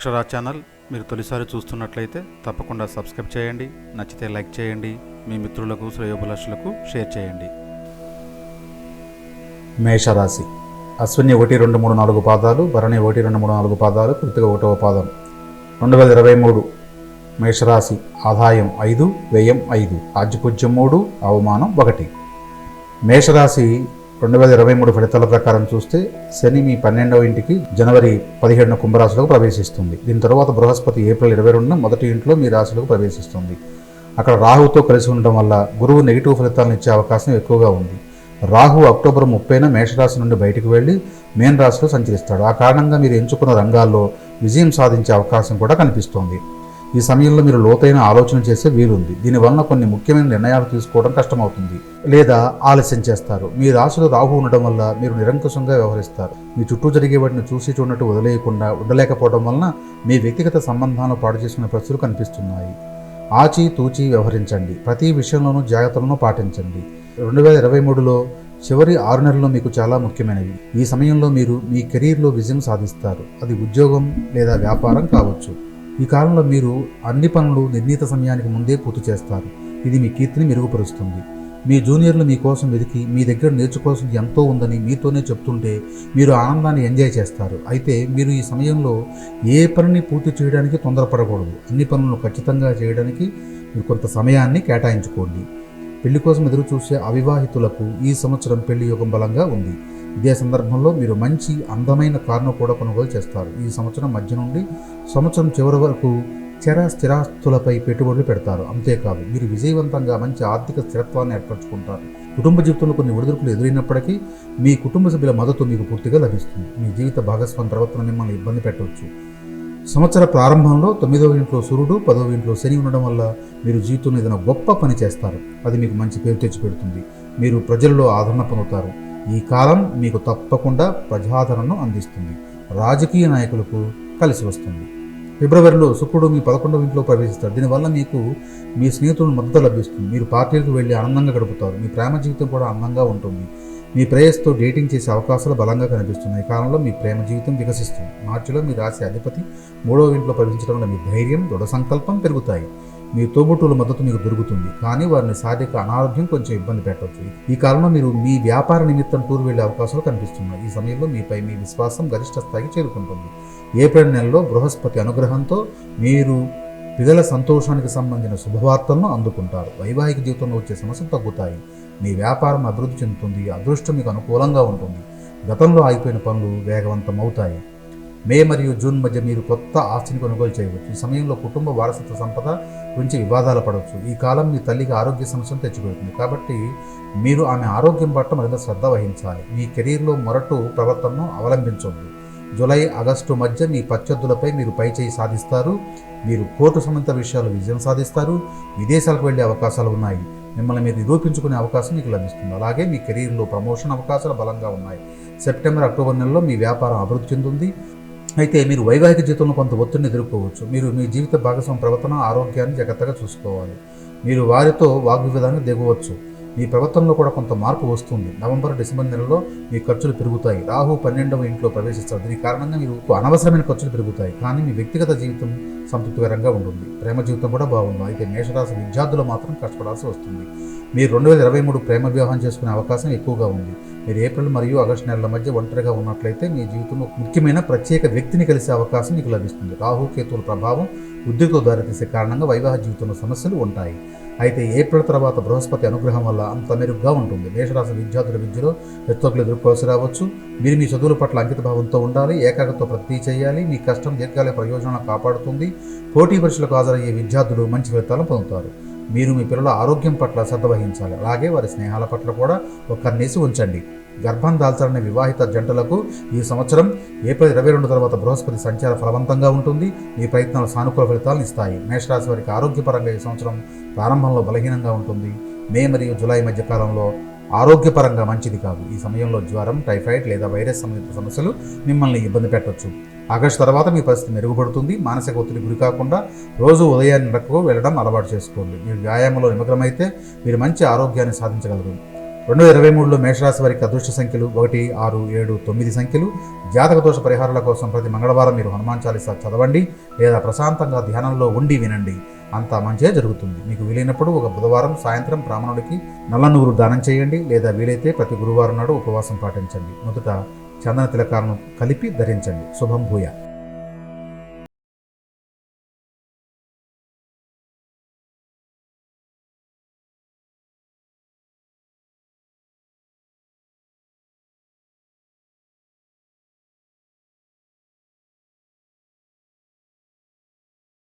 అక్షరా channel మీరు తొలిసారి చూస్తున్నట్లయితే తప్పకుండా సబ్స్క్రైబ్ చేయండి. నచ్చితే లైక్ చేయండి. మీ మిత్రులకు శ్రేయోభిలాషులకు షేర్ చేయండి. మేషరాశి అశ్విని 1, 2, 3, 4 పాదాలు, భరణి 1, 2, 3, 4 పాదాలు, కృత్తిక 1వ పాదం. 2023 మేషరాశి ఆదాయం 5, వ్యయం 5, ఆజ్యపూజ్యం 3, అవమానం 1. మేషరాశి 2023 ఫలితాల ప్రకారం చూస్తే శని మీ 12వ ఇంటికి జనవరి 17న కుంభరాశిలోకి ప్రవేశిస్తుంది. దీని తర్వాత బృహస్పతి ఏప్రిల్ 22న మొదటి ఇంట్లో మీ రాశిలోకి ప్రవేశిస్తుంది. అక్కడ రాహుతో కలిసి ఉండడం వల్ల గురువు నెగిటివ్ ఫలితాలను ఇచ్చే అవకాశం ఎక్కువగా ఉంది. రాహు అక్టోబర్ 30న మేషరాశి నుండి బయటకు వెళ్ళి మేన్ రాశిలో సంచరిస్తాడు. ఆ కారణంగా మీరు ఎంచుకున్న రంగాల్లో విజయం సాధించే అవకాశం కూడా కనిపిస్తోంది. ఈ సమయంలో మీరు లోతైన ఆలోచన చేసే వీలుంది. దీనివల్ల కొన్ని ముఖ్యమైన నిర్ణయాలు తీసుకోవడం కష్టమవుతుంది లేదా ఆలస్యం చేస్తారు. మీ రాశిలో రాహు ఉండడం వల్ల మీరు నిరంకుశంగా వ్యవహరిస్తారు. మీ చుట్టూ జరిగే వాటిని చూసి చూడనట్టు వదిలేయకుండా ఉండలేకపోవడం వలన మీ వ్యక్తిగత సంబంధాలను పాడు చేసుకునే పరిస్థితులు కనిపిస్తున్నాయి. ఆచి తూచి వ్యవహరించండి. ప్రతి విషయంలోనూ జాగ్రత్తలను పాటించండి. 2023లో చివరి 6 నెలల్లో మీకు చాలా ముఖ్యమైనవి. ఈ సమయంలో మీరు మీ కెరీర్లో విజయం సాధిస్తారు. అది ఉద్యోగం లేదా వ్యాపారం కావచ్చు. ఈ కాలంలో మీరు అన్ని పనులు నిర్ణీత సమయానికి ముందే పూర్తి చేస్తారు. ఇది మీ కీర్తిని మెరుగుపరుస్తుంది. మీ జూనియర్లు మీకోసం వెతికి మీ దగ్గర నేర్చుకోవాల్సింది ఎంతో ఉందని మీతోనే చెప్తుంటే మీరు ఆనందాన్ని ఎంజాయ్ చేస్తారు. అయితే మీరు ఈ సమయంలో ఏ పనిని పూర్తి చేయడానికి తొందరపడకూడదు. అన్ని పనులను ఖచ్చితంగా చేయడానికి మీరు కొంత సమయాన్ని కేటాయించుకోండి. పెళ్లి కోసం ఎదురు చూసే అవివాహితులకు ఈ సంవత్సరం పెళ్లి యోగం బలంగా ఉంది. ఇదే సందర్భంలో మీరు మంచి అందమైన కారును కూడా కొనుగోలు చేస్తారు. ఈ సంవత్సరం మధ్య నుండి సంవత్సరం చివరి వరకు స్థిరాస్తులపై పెట్టుబడులు పెడతారు. అంతేకాదు మీరు విజయవంతంగా మంచి ఆర్థిక స్థిరత్వాన్ని ఏర్పరచుకుంటారు. కుటుంబ జీవితంలో కొన్ని ఒడిదుడుకులు ఎదురైనప్పటికీ మీ కుటుంబ సభ్యుల మద్దతు మీకు పూర్తిగా లభిస్తుంది. మీ జీవిత భాగస్వామి ప్రవర్తన మిమ్మల్ని ఇబ్బంది పెట్టవచ్చు. సంవత్సర ప్రారంభంలో 9వ ఇంట్లో సూర్యుడు, 10వ ఇంట్లో శని ఉండడం వల్ల మీరు జీవితంలో ఏదైనా గొప్ప పని చేస్తారు. అది మీకు మంచి పేరు తెచ్చిపెడుతుంది. మీరు ప్రజల్లో ఆదరణ పొందుతారు. ఈ కాలం మీకు తప్పకుండా ప్రజాదరణను అందిస్తుంది. రాజకీయ నాయకులకు కలిసి వస్తుంది. ఫిబ్రవరిలో శుక్రుడు మీ 11వ ఇంట్లో ప్రవేశిస్తారు. దీనివల్ల మీకు మీ స్నేహితుల మద్దతు లభిస్తుంది. మీరు పార్టీలకు వెళ్ళి ఆనందంగా గడుపుతారు. మీ ప్రేమ జీవితం కూడా ఆనందంగా ఉంటుంది. మీ ప్రేయస్తో డేటింగ్ చేసే అవకాశాలు బలంగా కనిపిస్తున్నాయి. ఈ కాలంలో మీ ప్రేమ జీవితం వికసిస్తుంది. మార్చిలో మీ రాశి అధిపతి 3వ ఇంట్లో ప్రవేశించడం వల్ల మీ ధైర్యం, దృఢ సంకల్పం పెరుగుతాయి. మీ తోబుట్టువుల మద్దతు మీకు దొరుకుతుంది. కానీ వారిని శారీరక అనారోగ్యం కొంచెం ఇబ్బంది పెట్టవచ్చు. ఈ కాలంలో మీరు మీ వ్యాపార నిమిత్తం టూర్ వెళ్లే అవకాశాలు కనిపిస్తున్నాయి. ఈ సమయంలో మీపై మీ విశ్వాసం గరిష్ట స్థాయికి చేరుకుంటుంది. ఏప్రిల్ నెలలో బృహస్పతి అనుగ్రహంతో మీరు పిల్లల సంతోషానికి సంబంధించిన శుభవార్తలను అందుకుంటారు. వైవాహిక జీవితంలో వచ్చే సమస్యలు తగ్గుతాయి. మీ వ్యాపారం అభివృద్ధి చెందుతుంది. అదృష్టం మీకు అనుకూలంగా ఉంటుంది. గతంలో ఆగిపోయిన పనులు వేగవంతం అవుతాయి. మే మరియు జూన్ మధ్య మీరు కొత్త ఆస్తిని కొనుగోలు చేయవచ్చు. ఈ సమయంలో కుటుంబ వారసత్వ సంపద గురించి వివాదాలు పడవచ్చు. ఈ కాలం మీ తల్లికి ఆరోగ్య సమస్యలు తెచ్చిపెడుతుంది. కాబట్టి మీరు ఆమె ఆరోగ్యం పట్ల మరింత శ్రద్ధ వహించాలి. మీ కెరీర్లో మొరటు ప్రవర్తనను అవలంబించవద్దు. జూలై, ఆగస్టు మధ్య మీ ప్రత్యర్థులపై మీరు పైచేయి సాధిస్తారు. మీరు కోర్టు సంబంధిత విషయాలు విజయం సాధిస్తారు. విదేశాలకు వెళ్లే అవకాశాలు ఉన్నాయి. మిమ్మల్ని మీరు నిరూపించుకునే అవకాశం మీకు లభిస్తుంది. అలాగే మీ కెరీర్లో ప్రమోషన్ అవకాశాలు బలంగా ఉన్నాయి. సెప్టెంబర్, అక్టోబర్ నెలలో మీ వ్యాపారం అభివృద్ధి చెందుతుంది. అయితే మీరు వైవాహిక జీవితంలో కొంత ఒత్తిడిని ఎదుర్కోవచ్చు. మీరు మీ జీవిత భాగస్వామి ప్రవర్తన, ఆరోగ్యాన్ని జాగ్రత్తగా చూసుకోవాలి. మీరు వారితో వాగ్వివాదాన్ని దిగవచ్చు. మీ ప్రవర్తనలో కూడా కొంత మార్పు వస్తుంది. నవంబర్, డిసెంబర్ నెలలో మీ ఖర్చులు పెరుగుతాయి. రాహు 12వ ఇంట్లో ప్రవేశిస్తారు. దీని కారణంగా మీరు అనవసరమైన ఖర్చులు పెరుగుతాయి. కానీ మీ వ్యక్తిగత జీవితం సంతృప్తికరంగా ఉంటుంది. ప్రేమ జీవితం కూడా బాగుంది. అయితే మేషరాశి విద్యార్థులు మాత్రం కష్టపడాల్సి వస్తుంది. మీరు 2023 ప్రేమ వివాహం చేసుకునే అవకాశం ఎక్కువగా ఉంది. మీరు ఏప్రిల్ మరియు ఆగస్టు నెలల మధ్య ఒంటరిగా ఉన్నట్లయితే మీ జీవితంలో ముఖ్యమైన ప్రత్యేక వ్యక్తిని కలిసే అవకాశం మీకు లభిస్తుంది. రాహు కేతువుల ప్రభావం ఉద్రిక్తతో దారితీసే కారణంగా వైవాహిక జీవితంలో సమస్యలు ఉంటాయి. అయితే ఏప్రిల్ తర్వాత బృహస్పతి అనుగ్రహం వల్ల అంత మెరుగ్గా ఉంటుంది. మేషరాశి విద్యార్థుల విద్యలో హెచ్చుతగ్గులు ఎదుర్కోవాల్సి రావచ్చు. మీరు మీ చదువుల పట్ల అంకితభావంతో ఉండాలి. ఏకాగ్రతతో ప్రతి చేయాలి. మీ కష్టం దీర్ఘకాలిక ప్రయోజనాలను కాపాడుతుంది. పోటీ పరీక్షలకు హాజరయ్యే విద్యార్థులు మంచి ఫలితాలను పొందుతారు. మీరు మీ పిల్లల ఆరోగ్యం పట్ల శ్రద్ధ వహించాలి. అలాగే వారి స్నేహాల పట్ల కూడా ఒక కన్నేసి ఉంచండి. గర్భం దాల్చాలనే వివాహిత జంటలకు ఈ సంవత్సరం ఏప్రిల్ 22 తర్వాత బృహస్పతి సంచార ఫలవంతంగా ఉంటుంది. మీ ప్రయత్నాలు సానుకూల ఫలితాలను ఇస్తాయి. మేషరాశి వారికి ఆరోగ్యపరంగా ఈ సంవత్సరం ప్రారంభంలో బలహీనంగా ఉంటుంది. మే మరియు జూలై మధ్య కాలంలో ఆరోగ్యపరంగా మంచిది కాదు. ఈ సమయంలో జ్వరం, టైఫాయిడ్ లేదా వైరస్ సంబంధిత సమస్యలు మిమ్మల్ని ఇబ్బంది పెట్టవచ్చు. ఆగస్టు తర్వాత మీ పరిస్థితి మెరుగుపడుతుంది. మానసిక ఒత్తిడి గురి కాకుండా రోజు ఉదయాన్నే వెళ్ళడం అలవాటు చేసుకోండి. మీరు వ్యాయామంలో నిమగ్నమైతే మీరు మంచి ఆరోగ్యాన్ని సాధించగలరు. 2023లో మేషరాశి వారికి అదృష్ట సంఖ్యలు 1, 6, 7, 9 సంఖ్యలు. జాతక దోష పరిహారాల కోసం ప్రతి మంగళవారం మీరు హనుమాన్ చాలీసా చదవండి లేదా ప్రశాంతంగా ధ్యానంలో ఉండి వినండి. అంతా మంచిగా జరుగుతుంది. మీకు వీలైనప్పుడు ఒక బుధవారం సాయంత్రం బ్రాహ్మణుడికి నల్ల నువ్వులు దానం చేయండి లేదా వీలైతే ప్రతి గురువారం నాడు ఉపవాసం పాటించండి. మొదట చందన తిలకాలను కలిపి ధరించండి. శుభం భూయా.